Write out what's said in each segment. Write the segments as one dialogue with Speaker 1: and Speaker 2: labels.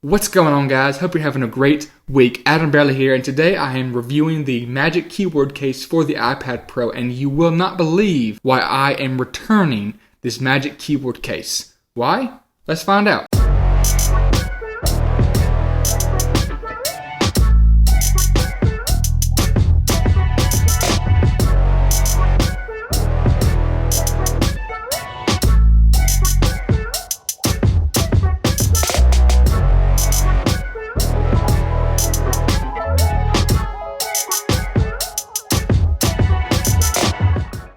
Speaker 1: What's going on, guys? Hope you're having a great week. Adam Barely here, and today I am reviewing the Magic Keyboard case for the iPad Pro, and you will not believe why I am returning this Magic Keyboard case. Why? Let's find out.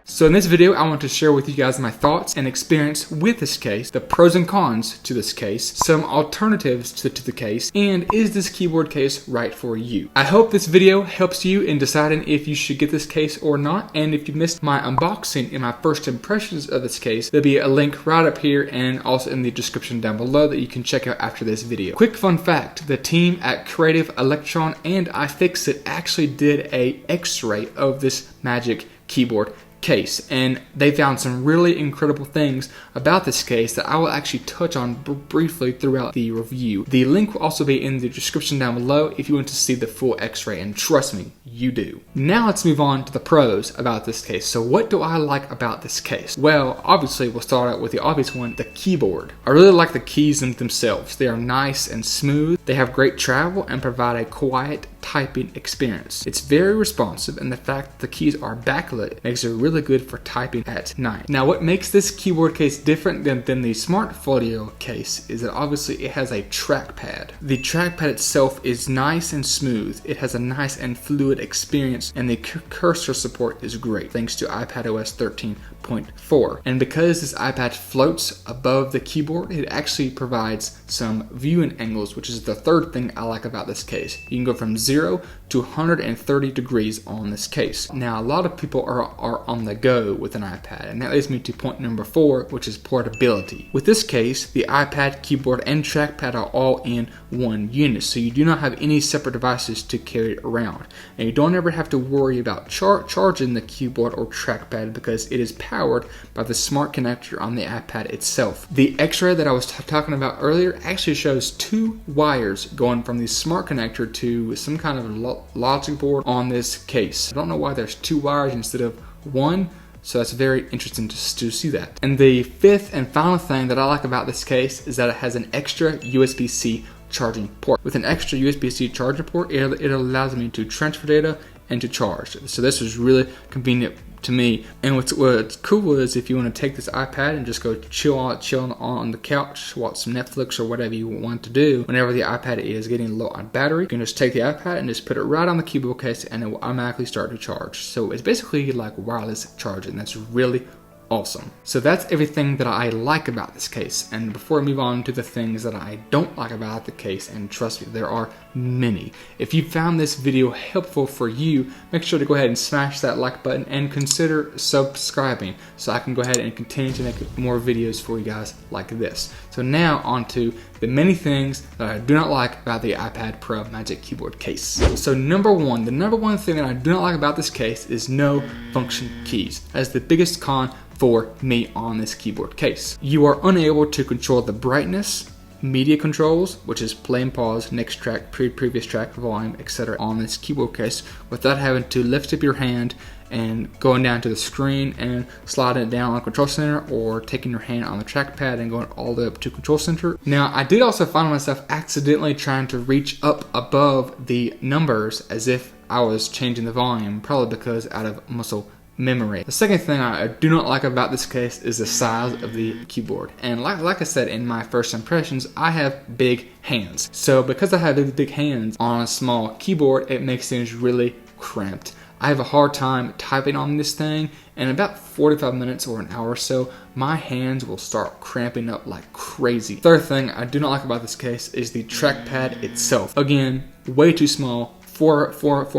Speaker 1: So in this video, I want to share with you guys my thoughts and experience with this case, the pros and cons to this case, some alternatives to the case, and is this keyboard case right for you? I hope this video helps you in deciding if you should get this case or not, and if you missed my unboxing and my first impressions of this case, there'll be a link right up here and also in the description down below that you can check out after this video. Quick fun fact, the team at Creative Electron and iFixit actually did a x-ray of this Magic Keyboard case, and they found some really incredible things about this case that I will actually touch on briefly throughout the review. The link will also be in the description down below if you want to see the full x-ray, and trust me, you do. Now let's move on to the pros about this case. So what do I like about this case? Well, obviously we'll start out with the obvious one, the keyboard. I really like the keys themselves. They are nice and smooth, they have great travel, and provide a quiet typing experience. It's very responsive, and the fact that the keys are backlit makes it really good for typing at night. Now, what makes this keyboard case different than the Smart FLAW case is that obviously it has a trackpad. The trackpad itself is nice and smooth. It has a nice and fluid experience, and the cursor support is great thanks to iPadOS 13.4. And because this iPad floats above the keyboard, it actually provides some viewing angles, which is the third thing I like about this case. You can go from 0 to 130 degrees on this case. Now, a lot of people are on the go with an iPad, and that leads me to point number 4, which is portability. With this case, the iPad, keyboard, and trackpad are all in one unit, so you do not have any separate devices to carry around. And you don't ever have to worry about charging the keyboard or trackpad because it is powered by the smart connector on the iPad itself. The X-ray that I was talking about earlier actually shows 2 wires going from the smart connector to some kind of logic board on this case. I don't know why there's 2 wires instead of 1, so that's very interesting to see that. And the fifth and final thing that I like about this case is that it has an extra USB-C charging port. With an extra USB-C charger port, it allows me to transfer data and to charge. So this is really convenient to me. And what's cool is if you want to take this iPad and just go chill on the couch, watch some Netflix or whatever you want to do, whenever the iPad is getting low on battery, you can just take the iPad and just put it right on the keyboard case and it will automatically start to charge. So it's basically like wireless charging. That's really awesome. So that's everything that I like about this case. And before I move on to the things that I don't like about the case, and trust me, there are many. If you found this video helpful for you, make sure to go ahead and smash that like button and consider subscribing so I can go ahead and continue to make more videos for you guys like this. So now on to the many things that I do not like about the iPad Pro Magic Keyboard case. So the number one thing that I do not like about this case is no function keys. That is the biggest con for me on this keyboard case. You are unable to control the brightness, media controls, which is play and pause, next track, previous track, volume, etc. on this keyboard case without having to lift up your hand and going down to the screen and sliding it down on control center, or taking your hand on the trackpad and going all the way up to control center. Now, I did also find myself accidentally trying to reach up above the numbers as if I was changing the volume, probably because out of muscle memory. The second thing I do not like about this case is the size of the keyboard. And like I said in my first impressions, I have big hands. So because I have big hands on a small keyboard, it makes things really cramped. I have a hard time typing on this thing, and in about 45 minutes or an hour or so, my hands will start cramping up like crazy. Third thing I do not like about this case is the trackpad itself. Again, way too small. For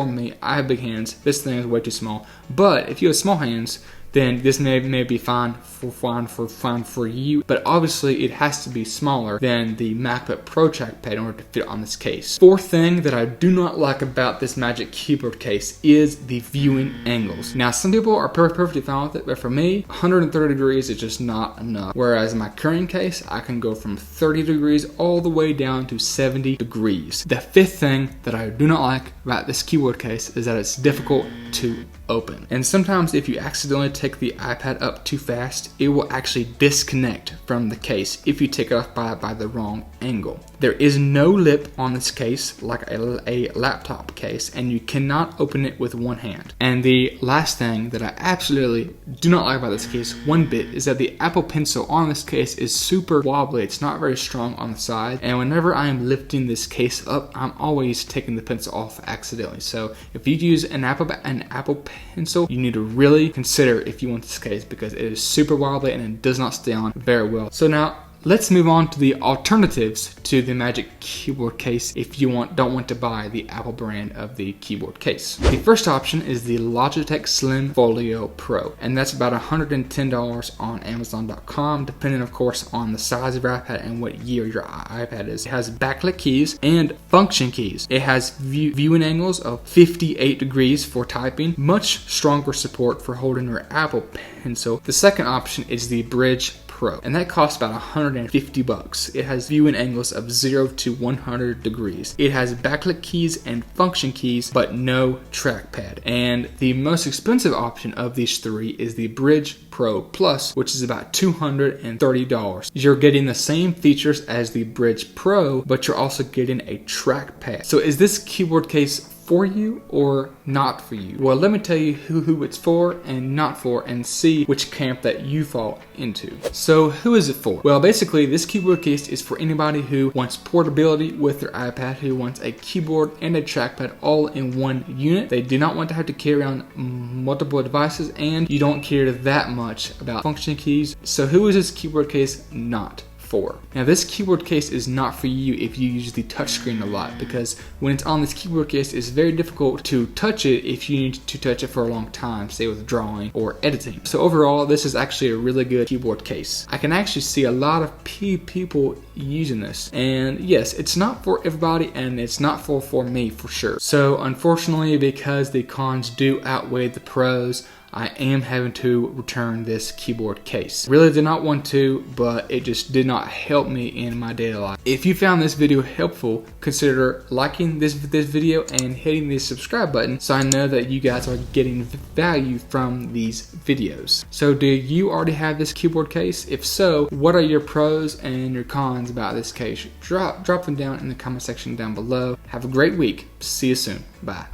Speaker 1: me, I have big hands. This thing is way too small. But if you have small hands, then this may be fine for you, but obviously it has to be smaller than the MacBook Pro trackpad in order to fit on this case. Fourth thing that I do not like about this Magic Keyboard case is the viewing angles. Now, some people are perfectly fine with it, but for me, 130 degrees is just not enough. Whereas in my current case, I can go from 30 degrees all the way down to 70 degrees. The fifth thing that I do not like about this keyboard case is that it's difficult to open. And sometimes if you accidentally take the iPad up too fast, it will actually disconnect from the case if you take it off by the wrong angle. There is no lip on this case like a laptop case, and you cannot open it with one hand. And the last thing that I absolutely do not like about this case one bit is that the Apple Pencil on this case is super wobbly. It's not very strong on the side, and whenever I am lifting this case up, I'm always taking the pencil off accidentally. So if you use an Apple Pencil, you need to really consider if you want this case, because it is super wobbly and it does not stay on very well. So now let's move on to the alternatives to the Magic Keyboard case if you don't want to buy the Apple brand of the keyboard case. The first option is the Logitech Slim Folio Pro, and that's about $110 on Amazon.com, depending of course on the size of your iPad and what year your iPad is. It has backlit keys and function keys. It has viewing angles of 58 degrees for typing, much stronger support for holding your Apple Pencil. The second option is the Bridge Pro, and that costs about $150. It has viewing angles of 0 to 100 degrees. It has backlit keys and function keys, but no trackpad. And the most expensive option of these three is the Bridge Pro Plus, which is about $230. You're getting the same features as the Bridge Pro, but you're also getting a trackpad. So is this keyboard case for you or not for you? Well, let me tell you who it's for and not for, and see which camp that you fall into. So who is it for? Well, basically this keyboard case is for anybody who wants portability with their iPad, who wants a keyboard and a trackpad all in one unit. They do not want to have to carry around multiple devices, and you don't care that much about function keys. So who is this keyboard case not for? Now, this keyboard case is not for you if you use the touchscreen a lot, because when it's on this keyboard case, it's very difficult to touch it if you need to touch it for a long time, say with drawing or editing. So overall, this is actually a really good keyboard case. I can actually see a lot of people using this, and yes, it's not for everybody, and it's not for me for sure. So unfortunately, because the cons do outweigh the pros, I am having to return this keyboard case. Really did not want to, but it just did not help me in my daily life. If you found this video helpful, consider liking this video and hitting the subscribe button so I know that you guys are getting value from these videos. So do you already have this keyboard case? If so, what are your pros and your cons about this case? Drop them down in the comment section down below. Have a great week. See you soon. Bye.